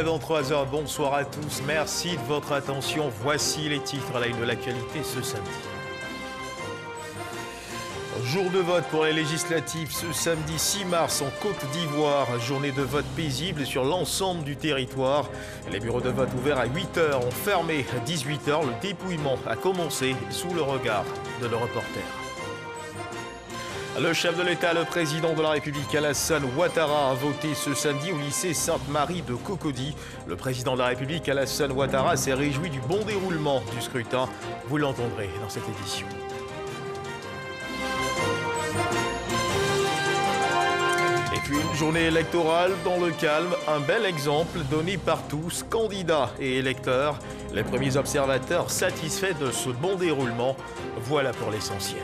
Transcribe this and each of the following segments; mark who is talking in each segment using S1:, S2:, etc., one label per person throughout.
S1: à 23h, bonsoir à tous, merci de votre attention. Voici les titres à la une de l'actualité ce samedi. Jour de vote pour les législatives ce samedi 6 mars en Côte d'Ivoire. Journée de vote paisible sur l'ensemble du territoire. Les bureaux de vote ouverts à 8h ont fermé à 18h. Le dépouillement a commencé sous le regard de nos reporters. Le chef de l'État, le président de la République Alassane Ouattara a voté ce samedi au lycée Sainte-Marie de Cocody. Le président de la République Alassane Ouattara s'est réjoui du bon déroulement du scrutin. Vous l'entendrez dans cette édition. Et puis une journée électorale dans le calme, un bel exemple donné par tous, candidats et électeurs. Les premiers observateurs satisfaits de ce bon déroulement. Voilà pour l'essentiel.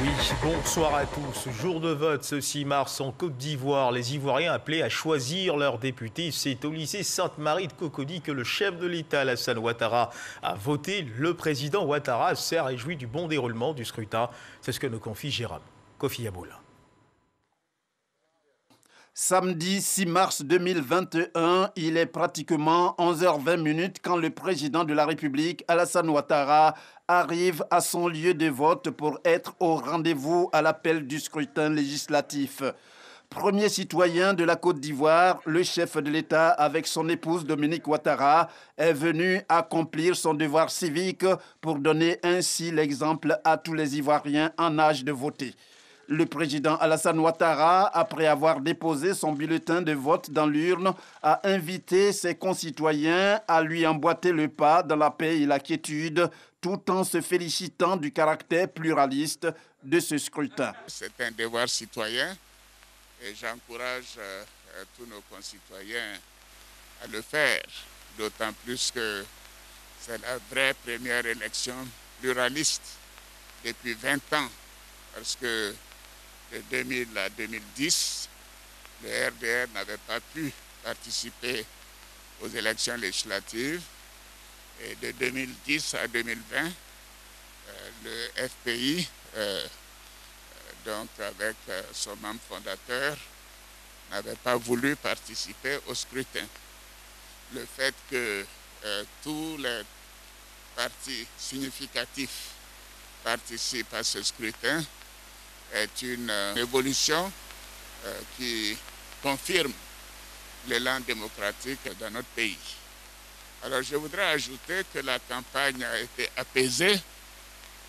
S1: Oui, bonsoir à tous. Jour de vote ce 6 mars en Côte d'Ivoire. Les Ivoiriens appelés à choisir leurs députés. C'est au lycée Sainte-Marie de Cocody que le chef de l'État, Alassane Ouattara, a voté. Le président Ouattara s'est réjoui du bon déroulement du scrutin. C'est ce que nous confie Jérôme Kofi Yaboula.
S2: Samedi 6 mars 2021, il est pratiquement 11h20 quand le président de la République, Alassane Ouattara, arrive à son lieu de vote pour être au rendez-vous à l'appel du scrutin législatif. Premier citoyen de la Côte d'Ivoire, le chef de l'État, avec son épouse Dominique Ouattara, est venu accomplir son devoir civique pour donner ainsi l'exemple à tous les Ivoiriens en âge de voter. Le président Alassane Ouattara, après avoir déposé son bulletin de vote dans l'urne, a invité ses concitoyens à lui emboîter le pas dans la paix et la quiétude, tout en se félicitant du caractère pluraliste de ce scrutin.
S3: C'est un devoir citoyen et j'encourage tous nos concitoyens à le faire, d'autant plus que c'est la vraie première élection pluraliste depuis 20 ans, parce que de 2000 à 2010, le RDR n'avait pas pu participer aux élections législatives. Et de 2010 à 2020, le FPI, donc avec son membre fondateur, n'avait pas voulu participer au scrutin. Le fait que tous les partis significatifs participent à ce scrutin est une évolution qui confirme l'élan démocratique dans notre pays. Alors je voudrais ajouter que la campagne a été apaisée,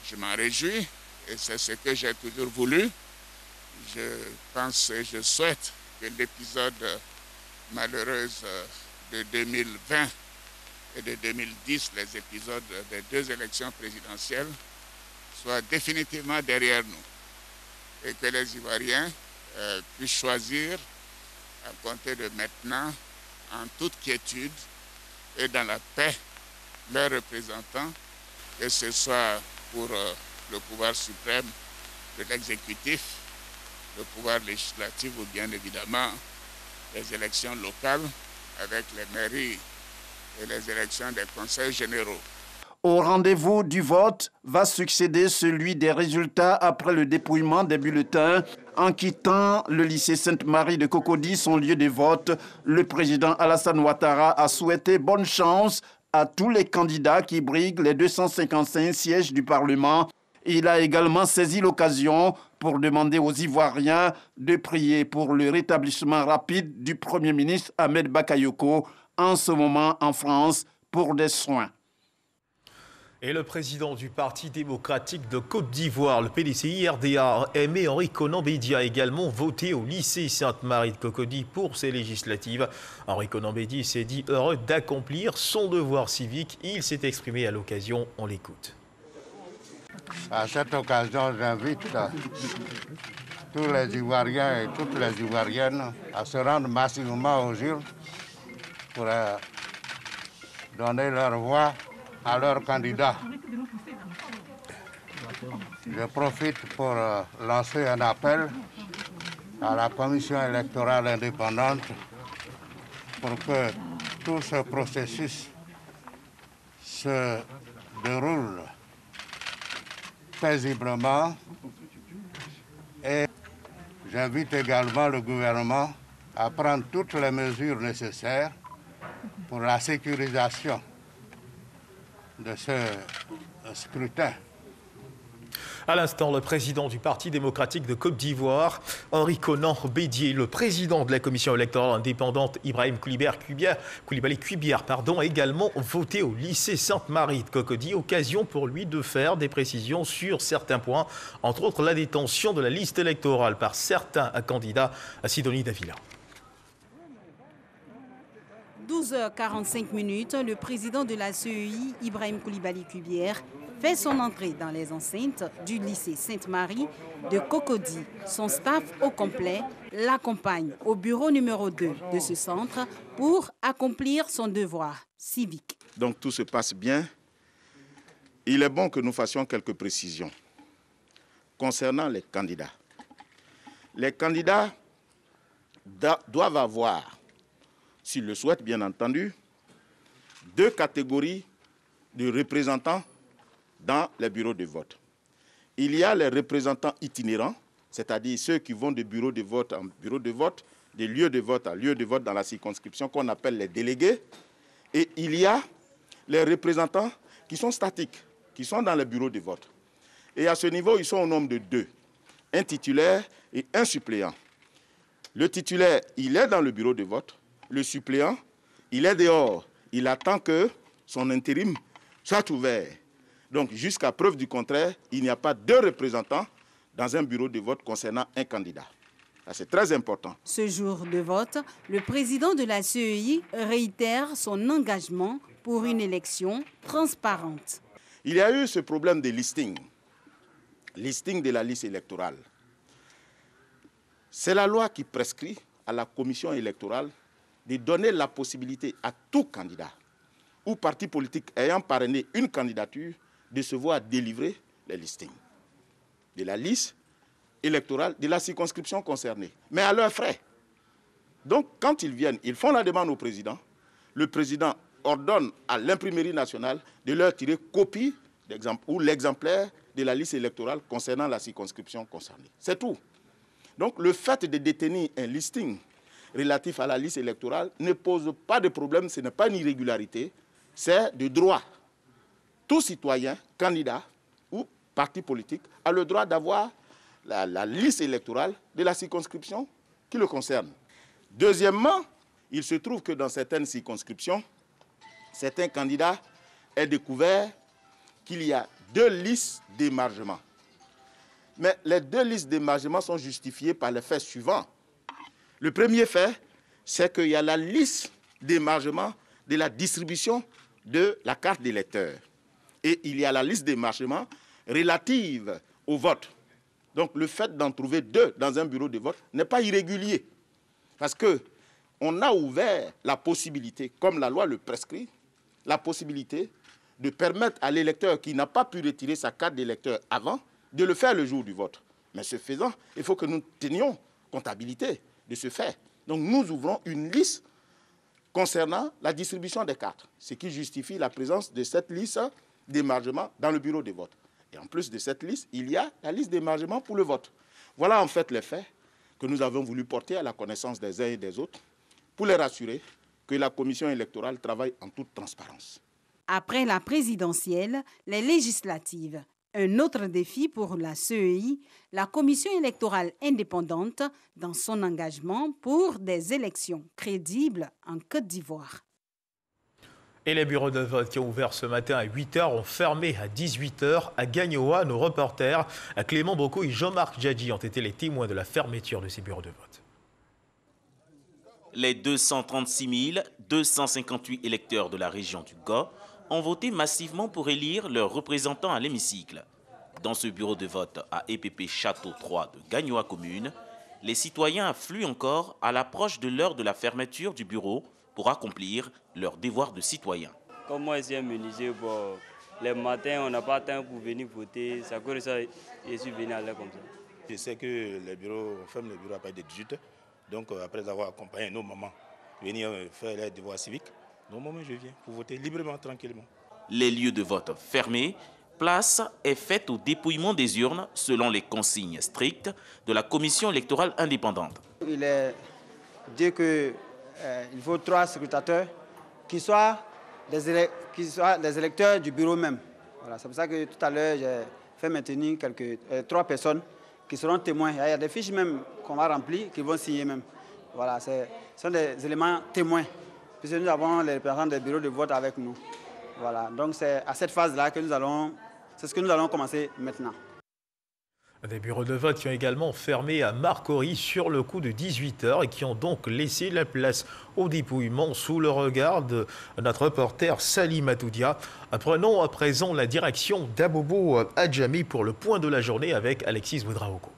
S3: je m'en réjouis et c'est ce que j'ai toujours voulu. Je pense et je souhaite que l'épisode malheureux de 2020 et de 2010, les épisodes des deux élections présidentielles, soient définitivement derrière nous. Et que les Ivoiriens puissent choisir, à compter de maintenant, en toute quiétude et dans la paix, leurs représentants, que ce soit pour le pouvoir suprême de l'exécutif, le pouvoir législatif ou bien évidemment les élections locales avec les mairies et les élections des conseils généraux.
S2: Au rendez-vous du vote va succéder celui des résultats après le dépouillement des bulletins. En quittant le lycée Sainte-Marie de Cocody, son lieu de vote, le président Alassane Ouattara a souhaité bonne chance à tous les candidats qui briguent les 255 sièges du Parlement. Il a également saisi l'occasion pour demander aux Ivoiriens de prier pour le rétablissement rapide du Premier ministre Ahmed Bakayoko, en ce moment en France, pour des soins.
S1: Et le président du Parti démocratique de Côte d'Ivoire, le PDCI-RDA, Aimé Henri Konan Bédié, a également voté au lycée Sainte-Marie de Cocody pour ces législatives. Henri Konan Bédié s'est dit heureux d'accomplir son devoir civique. Il s'est exprimé à l'occasion, on l'écoute.
S4: À cette occasion, j'invite tous les Ivoiriens et toutes les Ivoiriennes à se rendre massivement aux urnes pour donner leur voix à leurs candidats. Je profite pour lancer un appel à la Commission électorale indépendante pour que tout ce processus se déroule paisiblement et j'invite également le gouvernement à prendre toutes les mesures nécessaires pour la sécurisation de ce scrutin.
S1: À l'instant, le président du Parti démocratique de Côte d'Ivoire, Henri Konan Bédié, le président de la commission électorale indépendante, Ibrahim Coulibaly Kuibiar, a également voté au lycée Sainte-Marie de Cocody, occasion pour lui de faire des précisions sur certains points, entre autres la détention de la liste électorale par certains candidats à Sidonie Davila.
S5: 12h45, le président de la CEI, Ibrahim Coulibaly Kuibiar, fait son entrée dans les enceintes du lycée Sainte-Marie de Cocody. Son staff au complet l'accompagne au bureau numéro 2 de ce centre pour accomplir son devoir civique.
S6: Donc tout se passe bien. Il est bon que nous fassions quelques précisions concernant les candidats. Les candidats doivent avoir, s'ils le souhaitent bien entendu, 2 catégories de représentants dans les bureaux de vote. Il y a les représentants itinérants, c'est-à-dire ceux qui vont de bureau de vote en bureau de vote, de lieu de vote à lieu de vote dans la circonscription qu'on appelle les délégués. Et il y a les représentants qui sont statiques, qui sont dans les bureaux de vote. Et à ce niveau, ils sont au nombre de 2, un titulaire et un suppléant. Le titulaire, il est dans le bureau de vote. Le suppléant, il est dehors. Il attend que son intérim soit ouvert. Donc, jusqu'à preuve du contraire, il n'y a pas 2 représentants dans un bureau de vote concernant un candidat. C'est très important.
S5: Ce jour de vote, le président de la CEI réitère son engagement pour une élection transparente.
S6: Il y a eu ce problème de listing de la liste électorale. C'est la loi qui prescrit à la commission électorale de donner la possibilité à tout candidat ou parti politique ayant parrainé une candidature de se voir délivrer les listings de la liste électorale de la circonscription concernée, mais à leurs frais. Donc, quand ils viennent, ils font la demande au président. Le président ordonne à l'imprimerie nationale de leur tirer copie ou l'exemplaire de la liste électorale concernant la circonscription concernée. C'est tout. Donc, le fait de détenir un listing relatif à la liste électorale ne pose pas de problème, ce n'est pas une irrégularité, c'est de droit. Tout citoyen, candidat ou parti politique a le droit d'avoir la liste électorale de la circonscription qui le concerne. Deuxièmement, il se trouve que dans certaines circonscriptions, certains candidats aient découvert qu'il y a 2 listes d'émargement. Mais les 2 listes d'émargement sont justifiées par les faits suivants. Le premier fait, c'est qu'il y a la liste d'émargement de la distribution de la carte d'électeur. Et il y a la liste d'émargement relative au vote. Donc le fait d'en trouver 2 dans un bureau de vote n'est pas irrégulier. Parce qu'on a ouvert la possibilité, comme la loi le prescrit, la possibilité de permettre à l'électeur qui n'a pas pu retirer sa carte d'électeur avant, de le faire le jour du vote. Mais ce faisant, il faut que nous tenions comptabilité de ce fait. Donc nous ouvrons une liste concernant la distribution des cartes, ce qui justifie la présence de cette liste d'émargement dans le bureau de vote. Et en plus de cette liste, il y a la liste d'émargement pour le vote. Voilà en fait les faits que nous avons voulu porter à la connaissance des uns et des autres pour les rassurer que la commission électorale travaille en toute transparence.
S5: Après la présidentielle, les législatives, un autre défi pour la CEI, la commission électorale indépendante dans son engagement pour des élections crédibles en Côte d'Ivoire.
S1: Et les bureaux de vote qui ont ouvert ce matin à 8h ont fermé à 18h à Gagnoa. Nos reporters Clément Bocco et Jean-Marc Djadji ont été les témoins de la fermeture de ces bureaux de vote.
S7: Les 236 258 électeurs de la région du Ga ont voté massivement pour élire leurs représentants à l'hémicycle. Dans ce bureau de vote à EPP Château 3 de Gagnoa commune, les citoyens affluent encore à l'approche de l'heure de la fermeture du bureau pour accomplir leur devoir de citoyen.
S8: Comme moi, je suis immunisé, les matins, on n'a pas de temps pour venir voter. C'est à cause de ça que je suis venu à l'heure comme ça.
S9: Je sais que les bureaux, on ferme les bureaux à partir de 18h. Donc, après avoir accompagné nos mamans, venir faire les devoirs civiques, normalement, je viens pour voter librement, tranquillement.
S7: Les lieux de vote fermés, place est faite au dépouillement des urnes selon les consignes strictes de la commission électorale indépendante.
S10: Il est dire qu'il faut 3 scrutateurs qui soient des électeurs du bureau même. Voilà, c'est pour ça que tout à l'heure, j'ai fait maintenir 3 personnes qui seront témoins. Il y a des fiches même qu'on va remplir, qui vont signer même. Voilà, ce sont des éléments témoins, puisque nous avons les représentants des bureaux de vote avec nous. Voilà, donc c'est à cette phase-là que c'est ce que nous allons commencer maintenant.
S1: Des bureaux de vote qui ont également fermé à Marcory sur le coup de 18h et qui ont donc laissé la place au dépouillement sous le regard de notre reporter Salim Atoudia. Prenons à présent la direction d'Abobo Adjamé pour le point de la journée avec Alexis Ouedraogo.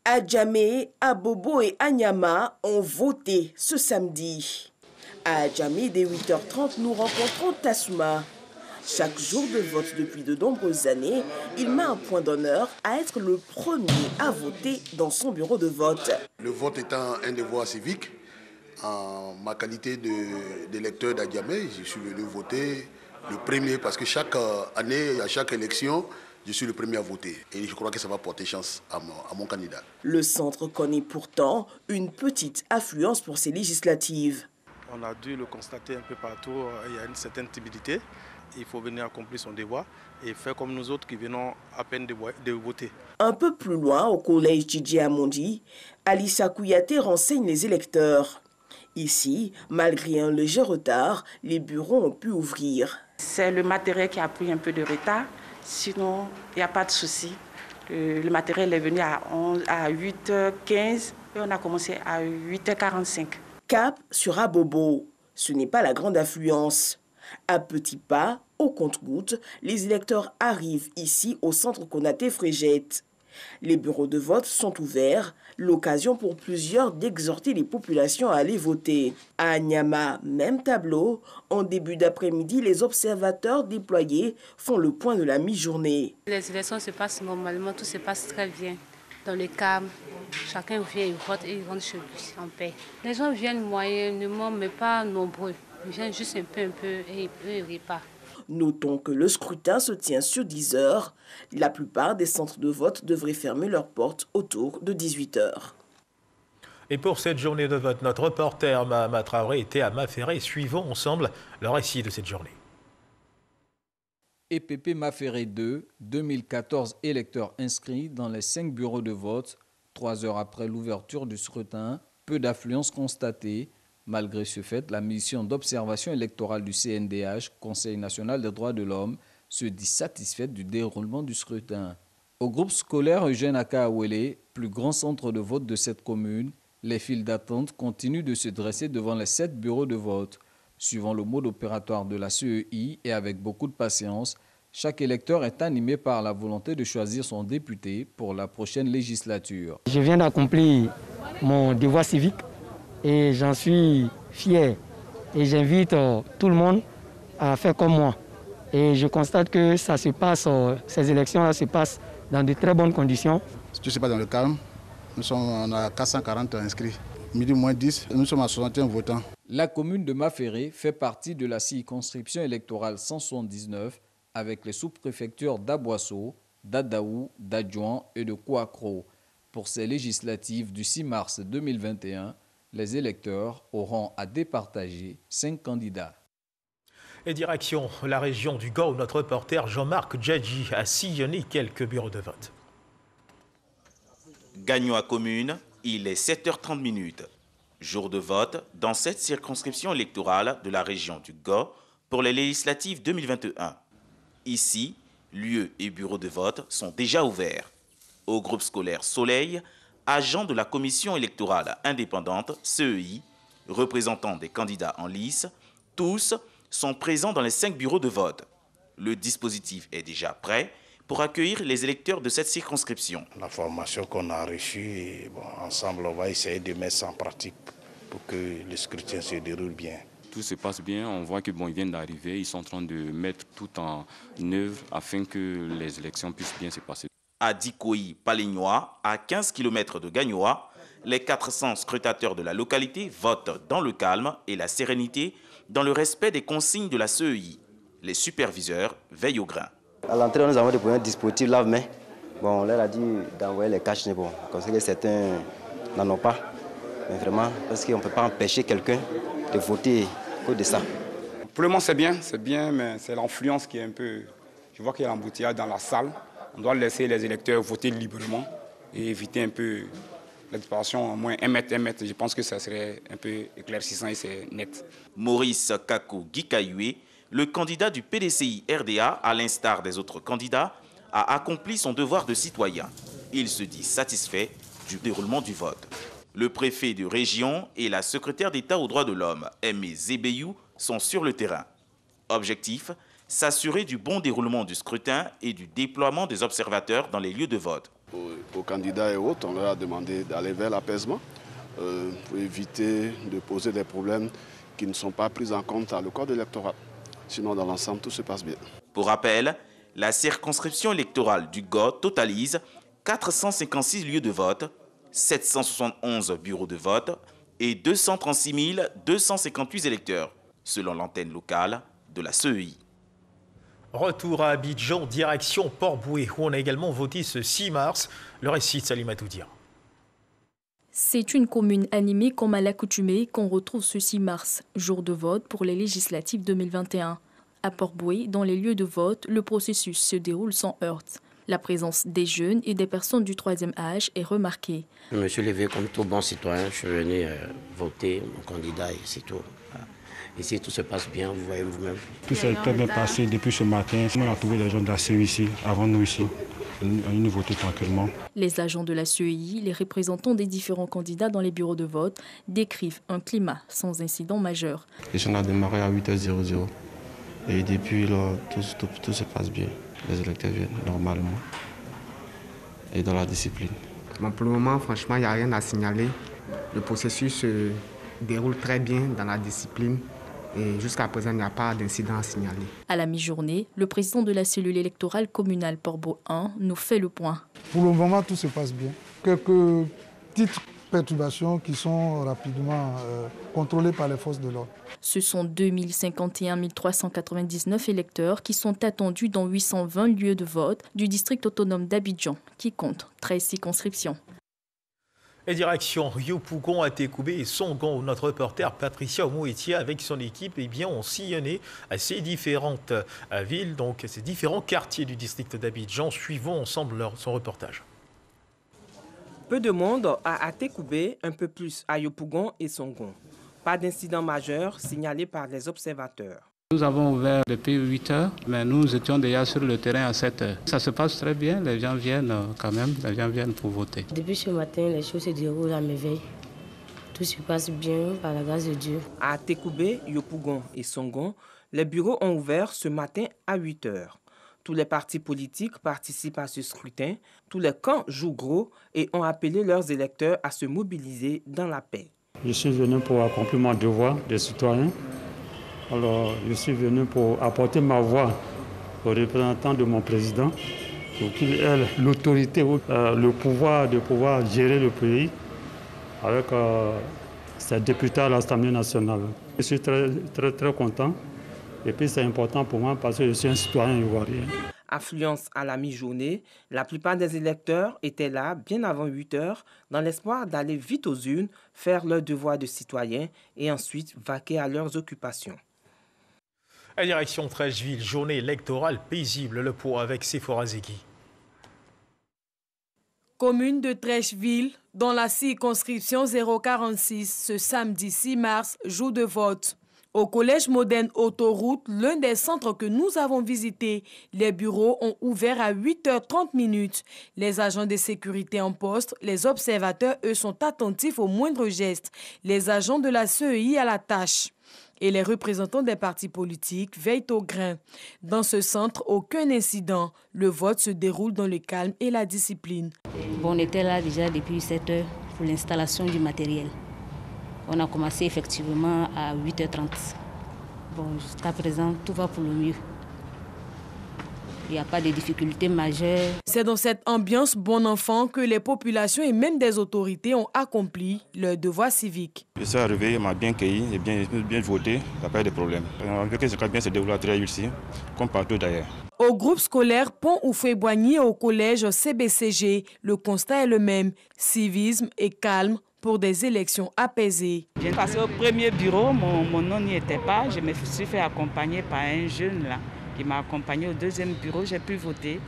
S11: Adjamé, Abobo et Anyama ont voté ce samedi. À Adjamé, dès 8h30, nous rencontrons Tassouma. Chaque jour de vote depuis de nombreuses années, il met un point d'honneur à être le premier à voter dans son bureau de vote.
S12: Le vote étant un devoir civique, en ma qualité d'électeur d'Adjamé, je suis venu voter le premier parce que chaque année, à chaque élection, je suis le premier à voter. Et je crois que ça va porter chance à mon candidat.
S11: Le centre connaît pourtant une petite affluence pour ces législatives.
S9: On a dû le constater un peu partout, il y a une certaine timidité. Il faut venir accomplir son devoir et faire comme nous autres qui venons à peine de voter.
S11: Un peu plus loin, au collège Djidji Amondi, Alissa Kouyaté renseigne les électeurs. Ici, malgré un léger retard, les bureaux ont pu ouvrir.
S13: C'est le matériel qui a pris un peu de retard, sinon il n'y a pas de souci. Le matériel est venu à 8h15 et on a commencé à 8h45.
S11: Cap sur Abobo, ce n'est pas la grande affluence. À petits pas, au compte-gouttes, les électeurs arrivent ici au centre Konaté Frégette. Les bureaux de vote sont ouverts, l'occasion pour plusieurs d'exhorter les populations à aller voter. À Anyama, même tableau, en début d'après-midi, les observateurs déployés font le point de la mi-journée.
S14: Les élections se passent normalement, tout se passe très bien. Dans le calme, chacun vient et vote et il rentre chez lui en paix. Les gens viennent moyennement, mais pas nombreux. Ils viennent juste un peu et ils repartent.
S11: Notons que le scrutin se tient sur 10 heures. La plupart des centres de vote devraient fermer leurs portes autour de 18 heures.
S1: Et pour cette journée de vote, notre reporter Mahama Traoré était à Maféré. Suivons ensemble le récit de cette journée.
S15: EPP Maféré 2, 2014 électeurs inscrits dans les 5 bureaux de vote. 3 heures après l'ouverture du scrutin, peu d'affluence constatée. Malgré ce fait, la mission d'observation électorale du CNDH, Conseil national des droits de l'homme, se dit satisfaite du déroulement du scrutin. Au groupe scolaire Eugène Akaawele, plus grand centre de vote de cette commune, les files d'attente continuent de se dresser devant les 7 bureaux de vote. Suivant le mode opératoire de la CEI et avec beaucoup de patience, chaque électeur est animé par la volonté de choisir son député pour la prochaine législature.
S16: Je viens d'accomplir mon devoir civique et j'en suis fier. Et j'invite tout le monde à faire comme moi. Et je constate que ça se passe, ces élections-là se passent dans de très bonnes conditions.
S17: Tout se passe dans le calme. On a 440 inscrits. Midi moins 10, nous sommes à 61 votants.
S15: La commune de Maféré fait partie de la circonscription électorale 179 avec les sous-préfectures d'Aboisseau, d'Adaou, d'Adjouan et de Kouakro. Pour ces législatives du 6 mars 2021, les électeurs auront à départager 5 candidats.
S1: Et direction la région du Gao, notre reporter Jean-Marc Djadji a sillonné quelques bureaux de vote.
S7: Gagnoa commune, il est 7h30. Jour de vote dans cette circonscription électorale de la région du Gao pour les législatives 2021. Ici, lieux et bureaux de vote sont déjà ouverts. Au groupe scolaire Soleil, agent de la commission électorale indépendante, CEI, représentant des candidats en lice, tous sont présents dans les 5 bureaux de vote. Le dispositif est déjà prêt pour accueillir les électeurs de cette circonscription.
S9: La formation qu'on a reçue, ensemble, on va essayer de mettre ça en pratique pour que le scrutin se déroule bien.
S18: Tout se passe bien, on voit qu'ils viennent d'arriver, ils sont en train de mettre tout en œuvre afin que les élections puissent bien se passer.
S7: À Dikoyi-Palignois, à 15 km de Gagnoa, les 400 scrutateurs de la localité votent dans le calme et la sérénité, dans le respect des consignes de la CEI. Les superviseurs veillent au grain.
S19: À l'entrée, nous avons des dispositifs lave-mains. On leur a dit d'envoyer les caches. Comme ça que certains n'en ont pas. Mais vraiment, parce qu'on ne peut pas empêcher quelqu'un de voter que de ça.
S20: Pour le moment, c'est bien, mais c'est l'influence qui est un peu... Je vois qu'il y a l'embouteillage dans la salle. On doit laisser les électeurs voter librement et éviter un peu l'expansion, au moins 1 mètre. Je pense que ça serait un peu éclaircissant et c'est net.
S7: Maurice Kako Gikayue, le candidat du PDCI RDA, à l'instar des autres candidats, a accompli son devoir de citoyen. Il se dit satisfait du déroulement du vote. Le préfet de région et la secrétaire d'État aux droits de l'homme, Aimé Zébeyou, sont sur le terrain. Objectif, s'assurer du bon déroulement du scrutin et du déploiement des observateurs dans les lieux de vote.
S21: Aux candidats et autres, on leur a demandé d'aller vers l'apaisement pour éviter de poser des problèmes qui ne sont pas pris en compte dans le code électoral. Sinon, dans l'ensemble, tout se passe bien.
S7: Pour rappel, la circonscription électorale du GO totalise 456 lieux de vote, 771 bureaux de vote et 236 258 électeurs, selon l'antenne locale de la CEI.
S1: Retour à Abidjan, direction Port-Boué, où on a également voté ce 6 mars. Le récit de Salima Toudia.
S22: C'est une commune animée comme à l'accoutumée qu'on retrouve ce 6 mars, jour de vote pour les législatives 2021. À Port-Boué, dans les lieux de vote, le processus se déroule sans heurts. La présence des jeunes et des personnes du 3e âge est remarquée.
S23: Je me suis levé comme tout bon citoyen, je suis venu voter mon candidat et c'est tout. Ici, tout se passe bien, vous voyez vous-même.
S24: Tout s'est très bien passé depuis ce matin. On a trouvé les gens de la CEI ici, avant nous ici. Nous votons tranquillement.
S22: Les agents de la CEI, les représentants des différents candidats dans les bureaux de vote, décrivent un climat sans incident majeur.
S25: Les gens ont démarré à 8h00 et depuis là, tout se passe bien. Les électeurs viennent normalement et dans la discipline.
S26: Bon, pour le moment, franchement, il n'y a rien à signaler. Le processus se déroule très bien dans la discipline. Et jusqu'à présent, il n'y a pas d'incident à signaler.
S22: À la mi-journée, le président de la cellule électorale communale Port-Boué 1 nous fait le point.
S27: Pour le moment, tout se passe bien. Quelques petites perturbations qui sont rapidement contrôlées par les forces de l'ordre.
S22: Ce sont 2051 399 électeurs qui sont attendus dans 820 lieux de vote du district autonome d'Abidjan, qui compte 13 circonscriptions.
S1: Et direction Yopougon, Atekoubé et Songon, où notre reporter Patricia Omouetia avec son équipe ont sillonné ces différentes villes, donc ces différents quartiers du district d'Abidjan. Suivons ensemble son reportage.
S28: Peu de monde à Atekoubé, un peu plus à Yopougon et Songon. Pas d'incident majeur signalé par les observateurs.
S29: Nous avons ouvert depuis 8 heures, mais nous étions déjà sur le terrain à 7 heures. Ça se passe très bien, les gens viennent quand même, les gens viennent pour voter.
S30: Depuis ce matin, les choses se déroulent à merveille. Tout se passe bien par la grâce de Dieu.
S28: À Atekoubé, Yopougon et Songon, les bureaux ont ouvert ce matin à 8 heures. Tous les partis politiques participent à ce scrutin, tous les camps jouent gros et ont appelé leurs électeurs à se mobiliser dans la paix.
S31: Je suis venu pour accomplir mon devoir de citoyen. Alors, je suis venu pour apporter ma voix aux représentants de mon président, pour qu'il ait l'autorité, le pouvoir de pouvoir gérer le pays avec ses députés à l'Assemblée nationale. Je suis très content. Et puis c'est important pour moi parce que je suis un citoyen ivoirien.
S28: Affluence à la mi-journée, la plupart des électeurs étaient là bien avant 8 heures dans l'espoir d'aller vite aux urnes, faire leur devoir de citoyen et ensuite vaquer à leurs occupations.
S1: À direction Trècheville, journée électorale paisible, le point avec Sephora Zegui.
S32: Commune de Trècheville, dans la circonscription 046, ce samedi 6 mars, jour de vote. Au collège moderne Autoroute, l'un des centres que nous avons visité, les bureaux ont ouvert à 8h30. Les agents de sécurité en poste, les observateurs, eux, sont attentifs aux moindres gestes. Les agents de la CEI à la tâche. Et les représentants des partis politiques veillent au grain. Dans ce centre, aucun incident. Le vote se déroule dans le calme et la discipline.
S30: Bon, on était là déjà depuis 7 heures pour l'installation du matériel. On a commencé effectivement à 8h30. Bon, jusqu'à présent, tout va pour le mieux. Il n'y a pas de difficultés majeures.
S32: C'est dans cette ambiance bon enfant que les populations et même des autorités ont accompli leur devoir civique.
S31: Je suis arrivé, il m'a bien cueilli, j'ai bien voté, il n'y a pas de problème. Avec ce bien se déroule très ici, comme partout d'ailleurs.
S32: Au groupe scolaire Pont-Oufoué-Boigny et au collège CBCG, le constat est le même, civisme et calme pour des élections apaisées.
S2: J'ai passé au premier bureau, mon nom n'y était pas, je me suis fait accompagner par un jeune là, qui m'a accompagné au deuxième bureau, j'ai pu voter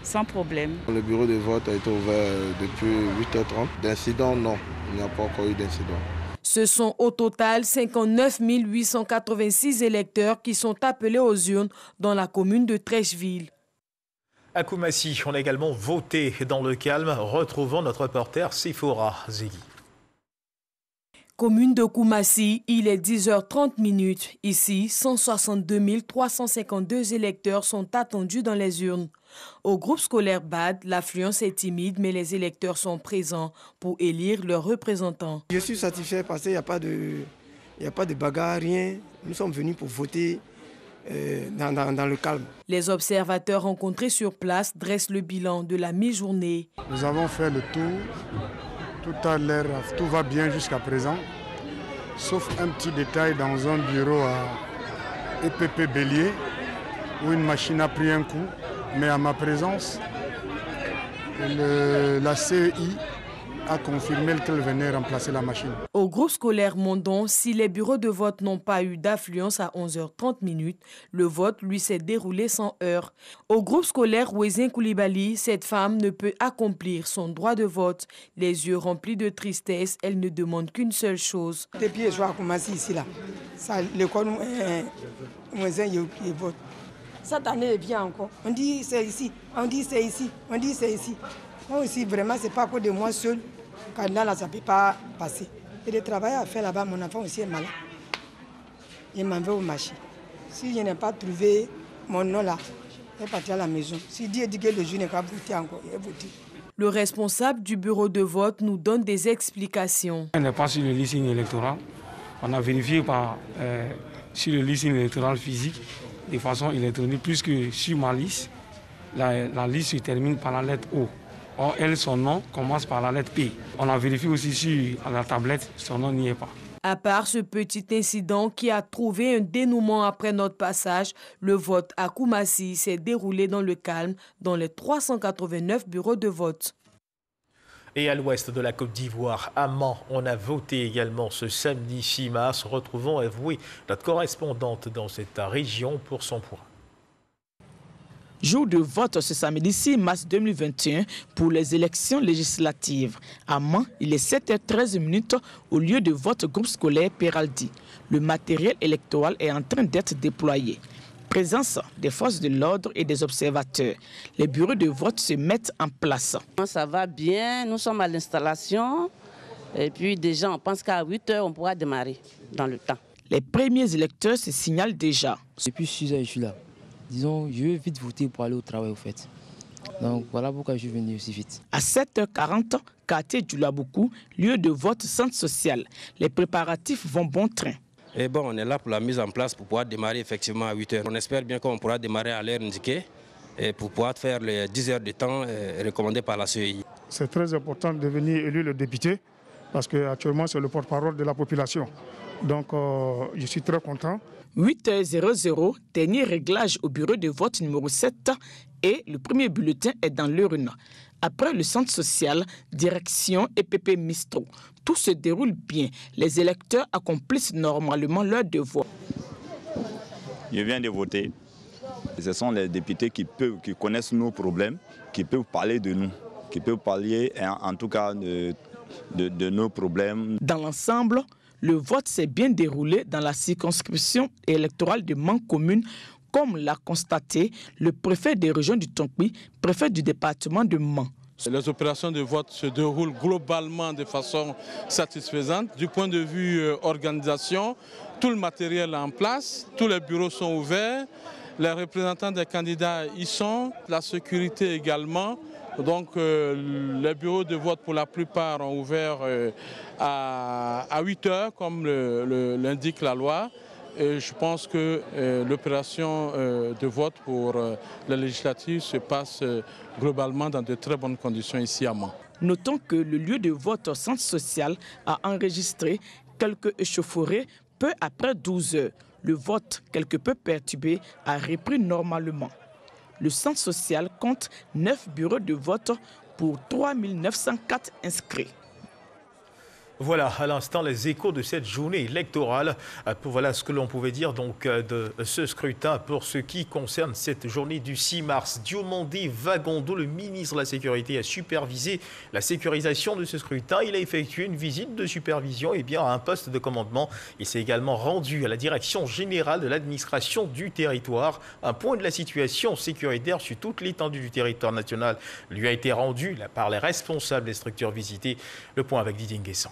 S2: sans problème. Le
S25: bureau de vote a été ouvert depuis 8h30. D'incident, non, il n'y a pas encore eu d'incident.
S32: Ce sont au total 59 886 électeurs qui sont appelés aux urnes dans la commune de Trècheville.
S1: À Koumassi, on a également voté dans le calme, retrouvant notre reporter Sephora Zeli.
S32: Commune de Koumassi, il est 10h30. Ici, 162 352 électeurs sont attendus dans les urnes. Au groupe scolaire BAD, l'affluence est timide, mais les électeurs sont présents pour élire leurs représentants.
S3: Je suis satisfait parce qu'il n'y a pas de bagarre, rien. Nous sommes venus pour voter dans le calme.
S32: Les observateurs rencontrés sur place dressent le bilan de la mi-journée.
S27: Nous avons fait le tour. Tout à l'heure, tout va bien jusqu'à présent, sauf un petit détail dans un bureau à EPP Bélier, où une machine a pris un coup, mais à ma présence, la CEI a confirmé qu'elle venait remplacer la machine.
S32: Au groupe scolaire Mondon, si les bureaux de vote n'ont pas eu d'affluence à 11h30, le vote lui s'est déroulé sans heurts. Au groupe scolaire Ouezin Koulibaly, cette femme ne peut accomplir son droit de vote. Les yeux remplis de tristesse, elle ne demande qu'une seule chose.
S3: Depuis je vais commencer ici là. L'école Ouezin il vote. Cette année est bien encore. On dit c'est ici, on dit c'est ici, on dit c'est ici. Moi aussi, vraiment, ce n'est pas à cause de moi seul. Quand là, ça ne peut pas passer. Et le travail à faire là-bas, mon enfant aussi est malade. Il m'en veut au marché. Si je n'ai pas trouvé mon nom là, je vais partir à la maison. Si Dieu dit que le juge n'est pas voté encore, il est voté.
S32: Le responsable du bureau de vote nous donne des explications.
S31: On n'est pas sur le listing électoral. On a vérifié sur le listing électoral physique de façon électronique, puisque sur ma liste, la liste se termine par la lettre O. Or, elle, son nom commence par la lettre P. On a vérifié aussi sur la tablette, son nom n'y est pas.
S32: À part ce petit incident qui a trouvé un dénouement après notre passage, le vote à Koumassi s'est déroulé dans le calme dans les 389 bureaux de vote.
S1: Et à l'ouest de la Côte d'Ivoire, à Mans, on a voté également ce samedi 6 mars. Retrouvons Evoué, notre correspondante dans cette région, pour son point.
S4: Jour de vote ce samedi 6 mars 2021 pour les élections législatives. À Mans, il est 7h13 au lieu de vote groupe scolaire Peraldi. Le matériel électoral est en train d'être déployé. Présence des forces de l'ordre et des observateurs. Les bureaux de vote se mettent en place.
S5: Ça va bien, nous sommes à l'installation. Et puis déjà, on pense qu'à 8h, on pourra démarrer dans le temps.
S4: Les premiers électeurs se signalent déjà.
S6: Depuis 6 heures, je suis là. Disons, je vais vite voter pour aller au travail, au fait. Donc voilà pourquoi je suis venu aussi vite.
S4: À 7h40, quartier du Laboukou, lieu de vote centre social. Les préparatifs vont bon train.
S8: Et bon, on est là pour la mise en place pour pouvoir démarrer effectivement à 8h. On espère bien qu'on pourra démarrer à l'heure indiquée et pour pouvoir faire les 10 heures de temps recommandées par la CEI.
S27: C'est très important de venir élire le député parce qu'actuellement c'est le porte-parole de la population. Donc je suis très content.
S4: 8h00, dernier réglage au bureau de vote numéro 7 et le premier bulletin est dans l'urne. Après le centre social, direction EPP Mistro. Tout se déroule bien. Les électeurs accomplissent normalement leur devoir.
S10: Je viens de voter. Ce sont les députés qui connaissent nos problèmes, qui peuvent parler de nous, qui peuvent parler en tout cas de nos problèmes.
S4: Dans l'ensemble, le vote s'est bien déroulé dans la circonscription électorale de Mans commune, comme l'a constaté le préfet des régions du Tonkpi, préfet du département de Mans.
S11: Les opérations de vote se déroulent globalement de façon satisfaisante. Du point de vue organisation, tout le matériel est en place, tous les bureaux sont ouverts, les représentants des candidats y sont, la sécurité également. Donc les bureaux de vote pour la plupart ont ouvert à 8h comme l'indique la loi. Et je pense que l'opération de vote pour la législative se passe globalement dans de très bonnes conditions ici à Mans.
S4: Notons que le lieu de vote au centre social a enregistré quelques échauffourées peu après 12 heures. Le vote, quelque peu perturbé, a repris normalement. Le centre social compte 9 bureaux de vote pour 3 904 inscrits.
S1: Voilà, à l'instant, les échos de cette journée électorale. Voilà ce que l'on pouvait dire donc de ce scrutin pour ce qui concerne cette journée du 6 mars. Diomandé Vagondo, le ministre de la Sécurité, a supervisé la sécurisation de ce scrutin. Il a effectué une visite de supervision à un poste de commandement. Il s'est également rendu à la direction générale de l'administration du territoire. Un point de la situation sécuritaire sur toute l'étendue du territoire national lui a été rendu par les responsables des structures visitées. Le point avec Didier Nguessan.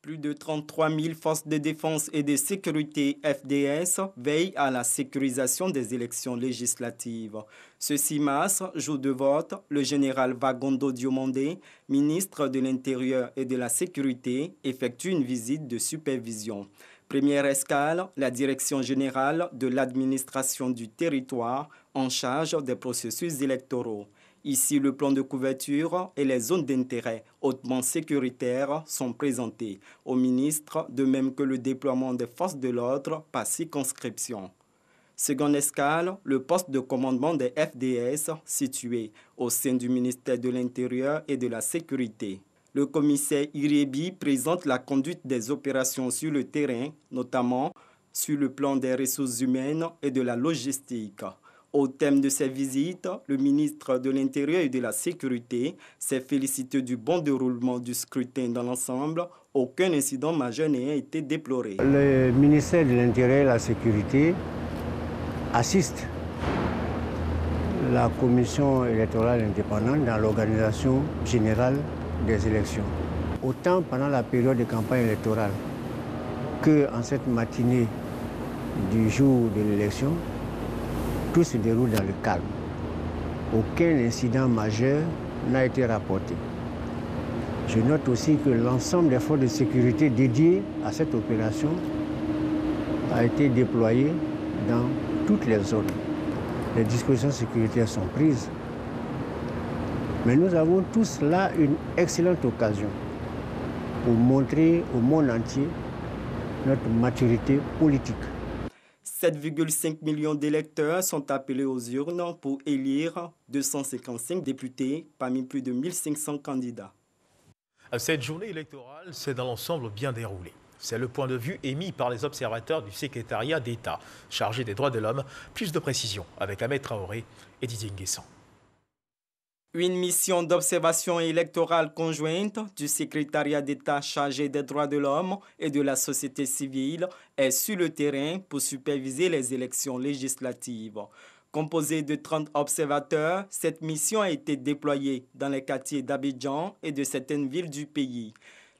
S7: Plus de 33 000 forces de défense et de sécurité FDS veillent à la sécurisation des élections législatives. Ce 6 mars, jour de vote, le général Vagondo Diomandé, ministre de l'Intérieur et de la Sécurité, effectue une visite de supervision. Première escale, la direction générale de l'administration du territoire en charge des processus électoraux. Ici, le plan de couverture et les zones d'intérêt hautement sécuritaires sont présentés au ministre, de même que le déploiement des forces de l'ordre par circonscription. Seconde escale, le poste de commandement des FDS situé au sein du ministère de l'Intérieur et de la Sécurité. Le commissaire Iriebi présente la conduite des opérations sur le terrain, notamment sur le plan des ressources humaines et de la logistique. Au thème de ces visites, le ministre de l'Intérieur et de la Sécurité s'est félicité du bon déroulement du scrutin dans l'ensemble. Aucun incident majeur n'a été déploré.
S9: Le ministère de l'Intérieur et de la Sécurité assiste la commission électorale indépendante dans l'organisation générale des élections. Autant pendant la période de campagne électorale qu'en cette matinée du jour de l'élection, tout se déroule dans le calme. Aucun incident majeur n'a été rapporté. Je note aussi que l'ensemble des forces de sécurité dédiées à cette opération a été déployé dans toutes les zones. Les dispositions sécuritaires sont prises. Mais nous avons tous là une excellente occasion pour montrer au monde entier notre maturité politique.
S7: 7,5 millions d'électeurs sont appelés aux urnes pour élire 255 députés parmi plus de 1500 candidats.
S1: Cette journée électorale s'est dans l'ensemble bien déroulée. C'est le point de vue émis par les observateurs du secrétariat d'État chargé des droits de l'homme. Plus de précisions avec Ahmed Traoré et Didier Nguessan.
S7: Une mission d'observation électorale conjointe du secrétariat d'État chargé des droits de l'homme et de la société civile est sur le terrain pour superviser les élections législatives. Composée de 30 observateurs, cette mission a été déployée dans les quartiers d'Abidjan et de certaines villes du pays.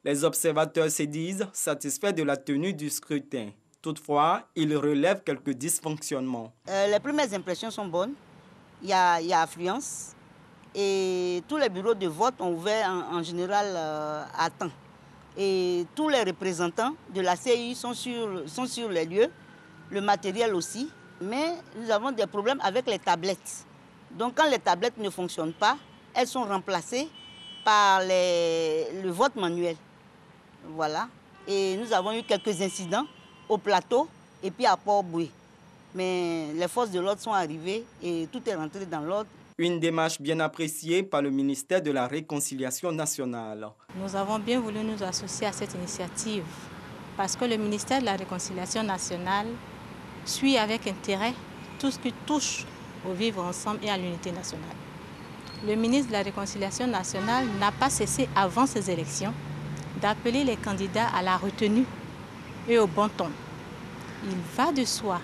S7: Les observateurs se disent satisfaits de la tenue du scrutin. Toutefois, ils relèvent quelques dysfonctionnements.
S12: Les premières impressions sont bonnes. Il y a affluence. Et tous les bureaux de vote ont ouvert en général à temps. Et tous les représentants de la CEI sont sur les lieux, le matériel aussi. Mais nous avons des problèmes avec les tablettes. Donc quand les tablettes ne fonctionnent pas, elles sont remplacées par le vote manuel. Voilà. Et nous avons eu quelques incidents au plateau et puis à Port-Boué. Mais les forces de l'ordre sont arrivées et tout est rentré dans l'ordre.
S7: Une démarche bien appréciée par le ministère de la Réconciliation nationale.
S30: Nous avons bien voulu nous associer à cette initiative parce que le ministère de la Réconciliation nationale suit avec intérêt tout ce qui touche au vivre ensemble et à l'unité nationale. Le ministre de la Réconciliation nationale n'a pas cessé avant ces élections d'appeler les candidats à la retenue et au bon ton. Il va de soi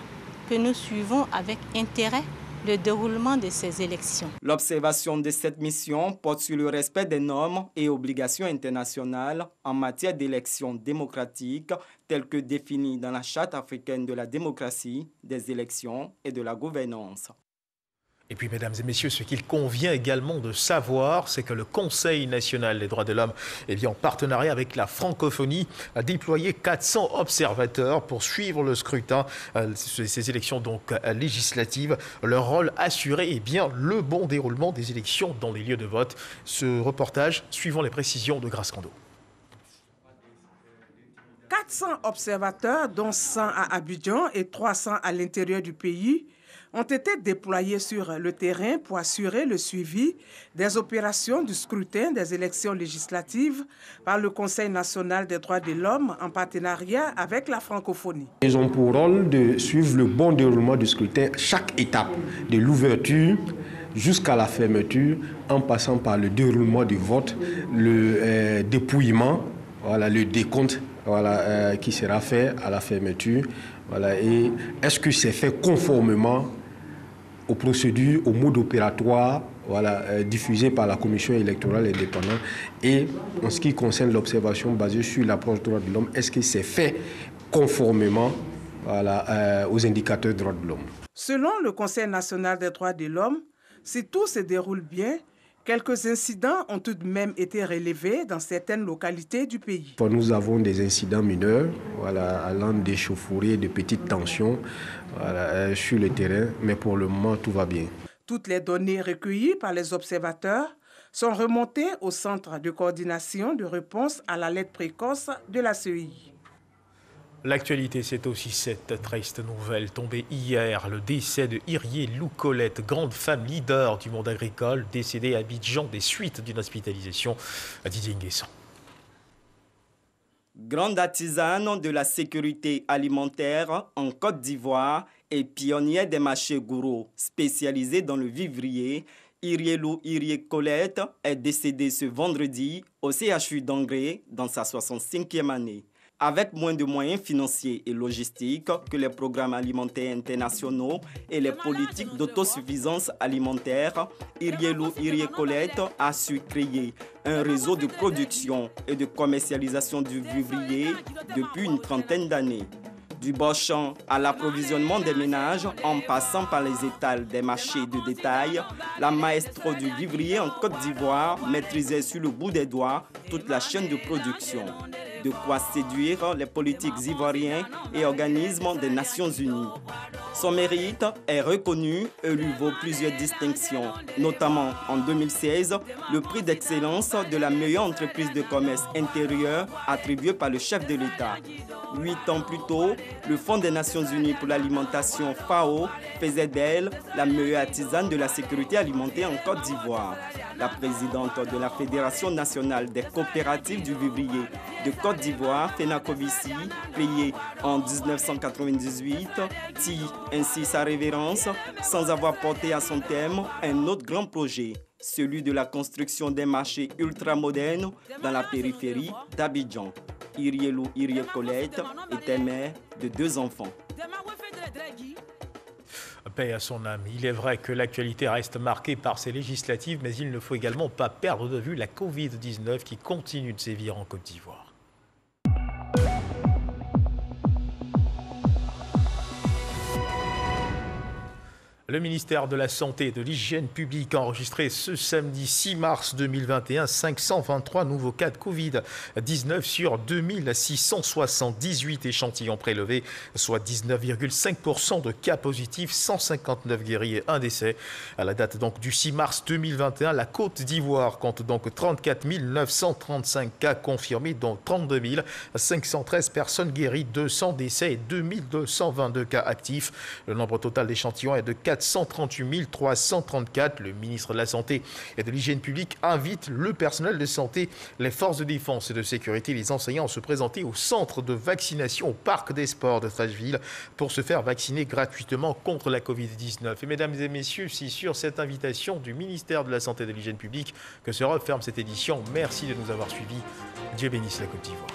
S30: que nous suivons avec intérêt le déroulement de ces élections.
S7: L'observation de cette mission porte sur le respect des normes et obligations internationales en matière d'élections démocratiques telles que définies dans la Charte africaine de la démocratie, des élections et de la gouvernance.
S1: Et puis, mesdames et messieurs, ce qu'il convient également de savoir, c'est que le Conseil national des droits de l'homme, en partenariat avec la francophonie, a déployé 400 observateurs pour suivre le scrutin, ces élections donc législatives. Leur rôle, assurer le bon déroulement des élections dans les lieux de vote. Ce reportage, suivant les précisions de Grace Kando.
S32: 400 observateurs, dont 100 à Abidjan et 300 à l'intérieur du pays, ont été déployés sur le terrain pour assurer le suivi des opérations du scrutin des élections législatives par le Conseil national des droits de l'homme en partenariat avec la francophonie.
S13: Ils ont pour rôle de suivre le bon déroulement du scrutin, chaque étape, de l'ouverture jusqu'à la fermeture, en passant par le déroulement du vote, le dépouillement, le décompte qui sera fait à la fermeture. Et est-ce que c'est fait conformément aux procédures, aux modes opératoires diffusés par la Commission électorale indépendante? Et en ce qui concerne l'observation basée sur l'approche droits de l'homme, est-ce que c'est fait conformément aux indicateurs des droits de l'homme?
S32: Selon le Conseil national des droits de l'homme, si tout se déroule bien, quelques incidents ont tout de même été relevés dans certaines localités du pays.
S13: Nous avons des incidents mineurs, allant d'échauffourées, de petites tensions sur le terrain, mais pour le moment, tout va bien.
S32: Toutes les données recueillies par les observateurs sont remontées au Centre de coordination de réponse à l'alerte précoce de la CEI.
S1: L'actualité, c'est aussi cette triste nouvelle tombée hier, le décès de Irie Lou Colette, grande femme leader du monde agricole, décédée à Abidjan des suites d'une hospitalisation. À Didier Nguesson.
S7: Grande artisane de la sécurité alimentaire en Côte d'Ivoire et pionnière des marchés gourous spécialisés dans le vivrier, Irie Lou Colette est décédée ce vendredi au CHU d'Angré dans sa 65e année. Avec moins de moyens financiers et logistiques que les programmes alimentaires internationaux et les politiques d'autosuffisance alimentaire, Irie Lou Colette a su créer un réseau de production et de commercialisation du vivrier depuis une trentaine d'années. Du bas-champ à l'approvisionnement des ménages, en passant par les étals des marchés de détail, la maestro du vivrier en Côte d'Ivoire maîtrisait sur le bout des doigts toute la chaîne de production. De quoi séduire les politiques ivoiriens et organismes des Nations Unies. Son mérite est reconnu et lui vaut plusieurs distinctions, notamment en 2016, le prix d'excellence de la meilleure entreprise de commerce intérieur attribué par le chef de l'État. 8 ans plus tôt, le Fonds des Nations Unies pour l'alimentation FAO faisait d'elle la meilleure artisane de la sécurité alimentaire en Côte d'Ivoire. La présidente de la Fédération nationale des coopératives du vivrier de Côte d'Ivoire, Fenacovici, créée en 1998, tille ainsi sa révérence sans avoir porté à son terme un autre grand projet, celui de la construction des marchés ultramodernes dans la périphérie d'Abidjan. Irie Lou Colette était mère de 2 enfants.
S1: Paix à son âme. Il est vrai que l'actualité reste marquée par ces législatives, mais il ne faut également pas perdre de vue la Covid-19 qui continue de sévir en Côte d'Ivoire. Le ministère de la Santé et de l'Hygiène publique a enregistré ce samedi 6 mars 2021 523 nouveaux cas de Covid-19 sur 2678 échantillons prélevés, soit 19,5% de cas positifs, 159 guéris et 1 décès. À la date donc du 6 mars 2021, la Côte d'Ivoire compte donc 34 935 cas confirmés, dont 32 513 personnes guéries, 200 décès et 2222 cas actifs. Le nombre total d'échantillons est de 438 334. Le ministre de la Santé et de l'Hygiène publique invite le personnel de santé, les forces de défense et de sécurité, les enseignants à se présenter au centre de vaccination au Parc des Sports de Trècheville pour se faire vacciner gratuitement contre la Covid-19. Et mesdames et messieurs, c'est sur cette invitation du ministère de la Santé et de l'Hygiène publique que se referme cette édition. Merci de nous avoir suivis. Dieu bénisse la Côte d'Ivoire.